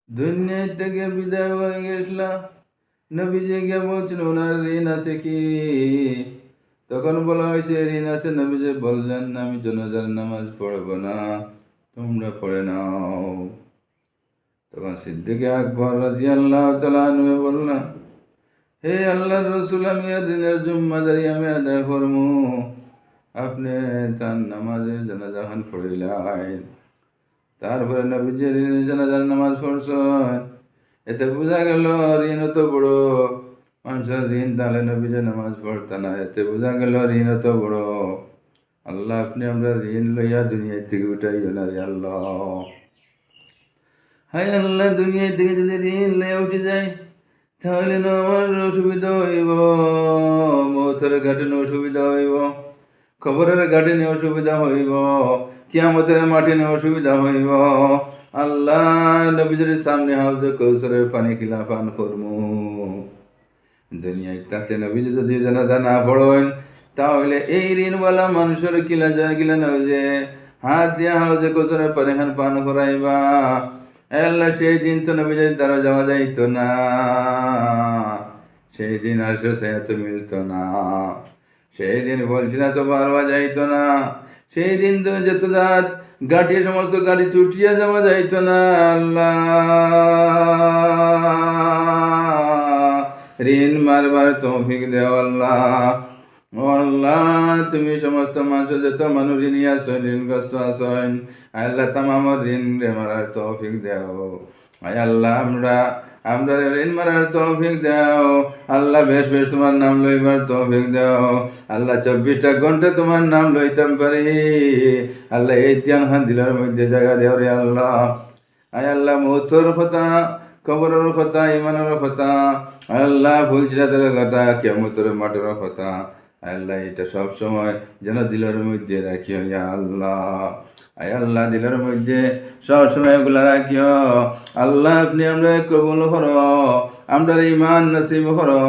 দুনিয়া থেকে বিদায় হয়ে গেছিলাম। নবীজি গিয়ে বলছেন ওনার ঋণ আছে কি? তখন বলা হয়েছে ঋণ আছে। নবীজি বললেন আমি জানাজার নামাজ পড়ব না, তোমরা পড়ে নাও। তখন সিদ্দিকে আকবর রাদিয়াল্লাহু তাআলা আনহু বললেন, হে আল্লাহর রাসূল, আমি ঋণের জিম্মাদারি আমি আদায় করবো, আপনি তার নামাজে জানাজাহান পড়িলেন। তারপরে নবীজি ঋণের জানাজার নামাজ পড়ছেন। এতে বোঝা গেল ঋণ অত বড়। মানুষের ঋণ তাহলে নবীজি নামাজ পড়তে না, এতে বোঝা গেল ঋণ অত বড়। আল্লাহ আপনি আমরা ঋণ লইয়া দুনিয়া থেকে উঠাইও না রে আল্লাহ। হায় আল্লাহ, দুনিয়া থেকে যদি ঋণ লইয়া উঠে যায় তাহলে না আমার অসুবিধা হইব, মৌতের ঘাটে অসুবিধা হইব, খবরের ঘাটে অসুবিধা হইব, কিয়ামতের মাঠে অসুবিধা হইব। আল্লাহ নবীজির সামনে হাউজে কৌসরের পানি খিলা পান করমু। দুনিয়ায় থাকতে নবীজি যদি জানাজা না পড়েন তাহলে এই ঋণওয়ালা মানুষের কিলা যায় কিলা না যে হাত দিয়া হাউজে কৌসরের পানি খান পান করাইবা। আল্লাহ সেই দিন তো নবীজির দ্বারা যাওয়া যাইতো না, সেই দিন আসো সে তো মিলতো না, সেই দিন বলছি না তো পারবা যাইতো না, সেই দিন তো যেত রাত গাড়ি সমস্ত গাড়ি ছুটিয়া যাওয়া যাইতো না। আল্লাহ ঋণ মারবার তৌফিক দেও আল্লাহ। ও আল্লাহ, তুমি সমস্ত মানুষ যত মানুষ ঋণী আছেন, ঋণগ্রস্ত আছেন, আল্লাহ তামাম ঋণ রে মারার তৌফিক দেও। আয় আল্লাহ আমরা আমরা ঋণ মারার তৌফিক দেও আল্লাহ। বেশ বেশ তোমার নাম লইবার তৌফিক দেও আল্লাহ। 24টা ঘন্টা তোমার নাম লইতাম পারি আল্লাহ। এই ধ্যান হান দিলার মধ্যে জায়গা দেও রে আল্লাহ। আয় আল্লাহ মৌতর কথা, কবরের কথা, ইমানের কথা, আল্লাহ ফুলচিরাতের কথা, কিয়ামতের মাঠের কথা, আল্লাহ এটা সব সময় যেন দিলের মধ্যে রাখিও ইয়া আল্লাহ। আয় আল্লাহ দিলের মধ্যে সব সময় এগুলা রাখিও আল্লাহ। আপনি আমরা কবুল করো, আমরা ইমান নসিব করো,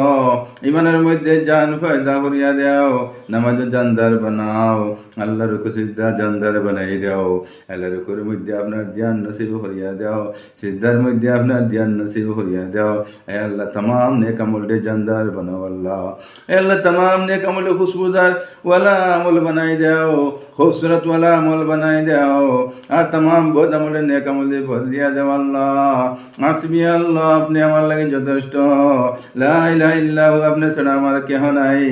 ইমানের মধ্যে জান ফায়দা করিয়া দেও, নামাজ জানদার বানাও আল্লাহ। রুকু সিজদা জানদার বানাই দেও আল্লাহ। রুকুর মধ্যে আপনার ধ্যান নসিব করিয়া দেও, সিজদার মধ্যে আপনার ধ্যান নসিব করিয়া দেও। এ আল্লাহ तमाम नेक अमल दे जानदार बनाओ अल्लाह। ए अल्लाह तमाम नेक अमल खुशबूदार वाला अमल बनाई दो, खूबसूरत वाला अमल बनाई दो, और तमाम बहुत अमल नेक अमल दे भर दिया दो अल्लाह। हासबी अल्लाह, अपने अमल लगे যথেষ্ট, লা ইলাহা ইল্লা হু, আপনি ছাড়া আমার কেহ নাই,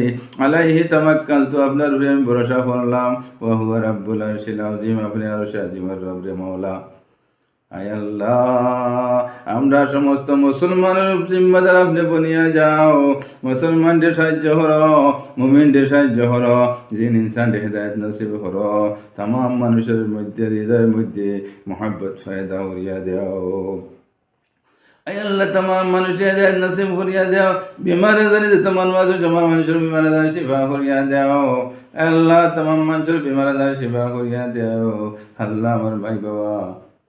আলাইহি তাওয়াক্কালতু, আপনার উপরে আমি ভরসা করলাম, ওয়া হুয়া রাব্বুল আরশিল আযীম, আপনি আরশে আযীমের রব রে মওলা। আয় আল্লাহ, আমরা সমস্ত মুসলমানের জিম্মাদার আপনি বনিয়া যাও। মুসলমানদের সাহায্য করো, মুমিনদের সাহায্য করো, জিন ইনসানদের হেদায়েত নসিব করো, तमाम মানুষের মধ্যে হৃদয়ের মধ্যে মোহাব্বত ফায়দা করিয়া দাও। আয় আল্লাহ, तमाम মানুষের হেদায়েত নসিব করিয়া দাও। বিমার আজারি যত মানুষ আছে জমা মানুষের বিমার আজারি শিফা করিয়া দাও আল্লাহ। तमाम মানুষের বিমার আজারি শিফা করিয়া দাও আল্লাহ। আমার ভাই বাবা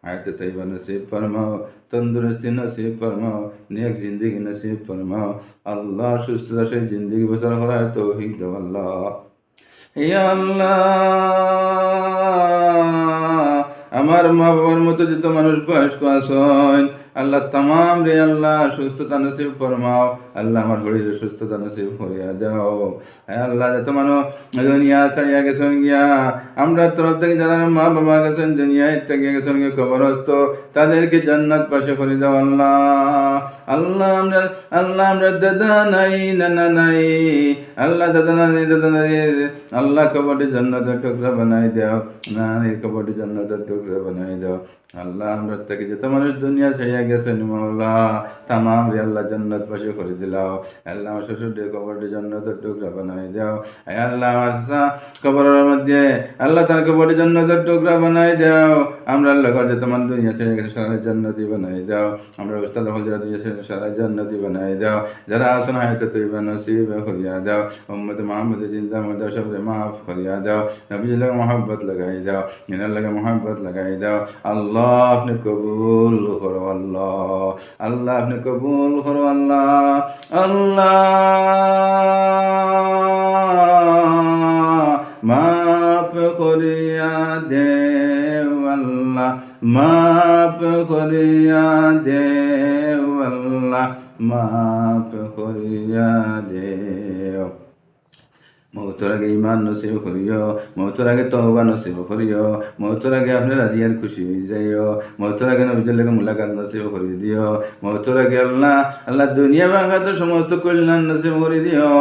हायत तैयबा नसीब फरमाओ, तंदुरुस्ती नसीब फरमाओ, नेक जिंदगी नसीब फरमाओ अल्लाह। सुস্থতা से जिंदगी बसर करार तौफीक दो अल्लाह। या अल्लाह, আমার মা বাবার মতো যত মানুষ বয়স্ক আছেন আল্লাহ तमाम রে আল্লাহ সুস্থতা নসিব ফরমাও আল্লাহ। আমার শরীরে সুস্থতা নসিব করিয়া দাও আল্লাহ। যত মানুষ দুনিয়া ছাড়িয়া গেছেন গিয়া, আমরা তরফ থেকে যারা মা বাবা গেছেন দুনিয়ায় থেকে গেছেন গিয়ে কবরস্থ, তাদেরকে জান্নাত পাশে করে দাও আল্লাহ। আল্লাহ আমরা দাদা নাই নানা নাই আল্লাহ, দাদা নানি আল্লাহ কবরটি জান্নাতের টুকরা বানাই দাও, নানির কবরটি জান্নাতের টুকরা বানাই দাও আল্লাহ। আমরা থেকে যত মানুষ দুনিয়া ছেড়ে গেছেন মাওলা, तमाम রে আল্লাহ জান্নাত পাশে করে দিলাও আল্লাহ। আমার শ্বশুরের কবরটি জান্নাতের টুকরা বানাই দাও আল্লাহ। আমার কবরের মধ্যে আল্লাহ তার কবরটি জান্নাতের টুকরা বানাই দাও। আমরা আল্লাহ যত মানুষ দুনিয়া ছেড়ে গেছে সারা জান্নাতি বানাই দাও। আমরা উস্তাদ হল যারা দুনিয়া ছেড়ে সারা জান্নাতি বানাই দাও। যারা আসন হায়াত তৈবা নসিব করিয়া দাও। উম্মত মুহাম্মদ জিন্দা মদা সবরে মাফ করিয়া দাও। নবীর লগে মোহাব্বত লাগাই দাও, ইনার লগে মোহাব্বত লাগাই দাও আল্লাহ। আপনি কবুল করো আল্লাহ। আল্লাহ আপনি কবুল করো আল্লাহ। আল্লাহ মাফ করিয়া দেও আল্লাহ। মাফ করিয়া দেও আল্লাহ, মাফ করিয়া দেও। মৌতর আগে ইমান নসিব করিও, মৌতর আগে তওবা নসিব করিও, মৌতর আগে আপনি রাজি আর খুশি হয়ে যাইও, মৌতর আগে নবীদের লগে মুলাকাত নসিব করে দিও, মৌতর আগে আল্লাহ আল্লাহ দুনিয়া বাগাতের সমস্ত কল্যাণ নসিব করে দিও।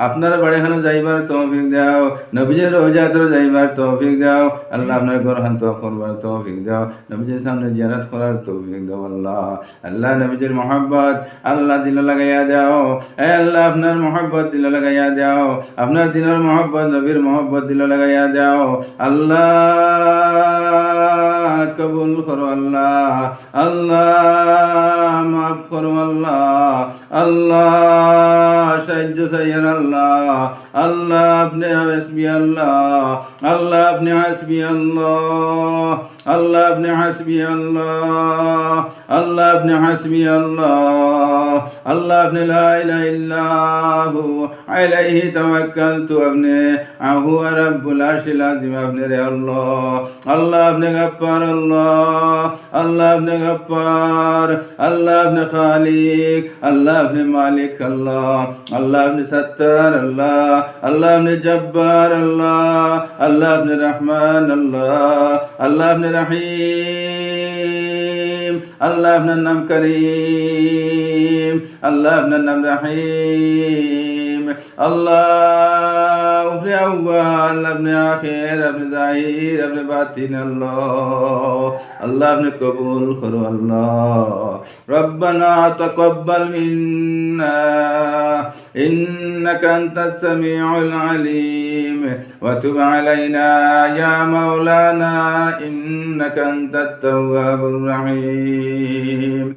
আপনার বাড়িখানে যাইবার তৌফিক দাও, নবীজের রোজাতের যাইবার তৌফিক দাও আল্লাহ, আপনার গ্রহণ তো করবার তৌফিক দাও, নবীজের সামনে জিয়ারত করার তৌফিক দাও আল্লাহ। আল্লাহ নবীজের মোহাব্বত আল্লাহ দিল লাগাইয়া দাও, এ আল্লাহ আপনার মোহাব্বত দিল লাগাইয়া দাও, আপনার দিনের মোহাব্বত নবীর মোহাব্বত দিল লাগাইয়া দাও আল্লাহ। কবুল করো আল্লাহ, আল্লাহ মাফ করো আল্লাহ, আল্লাহ সাহায্য চাইয়েন আল্লাহ, আল্লাহ আপনি হাসবি আল্লাহ, আল্লাহ আপনি হাসবি আল্লাহ, আল্লাহ আপনি হাসবি আল্লাহ, আল্লাহ আপনি হাসবি আল্লাহ, আল্লাহ আপনি লা ইলাহা ইল্লাহু আলাইহি তাওয়াক্কালতু, আপনি হুয়া রাব্বুল আরশিল আযীম, আপনি রে আল্লাহ, আল্লাহ আপনি গফফার আল্লাহ, আল্লাহ আপনি গফফার, আল্লাহ আপনি খালিক, আল্লাহ আপনি মালিক আল্লাহ, আল্লাহ আপনি সত্তার আল্লাহ, আল্লাহ আপনি জব্বার আল্লাহ, আল্লাহ আপনি রহমান আল্লাহ, আল্লাহ আপনি রহিম, আল্লাহ আপনার নাম করিম, আল্লাহ আপনার নাম রহিম, আল্লাহ আপনি আউয়াল, আপনি আখির, আপনি জাহির, আপনি বাতিন আল্লাহ, আল্লাহ আপনি কবুল করো আল্লাহ। রব্বানা তাকাব্বাল মিন্না ইন্নাকা আনতাস সামিউল আলিম ওয়া তুব আলাইনা ইয়া মাওলানা ইন্নাকা আনতাত তাওয়াবুর রহিম।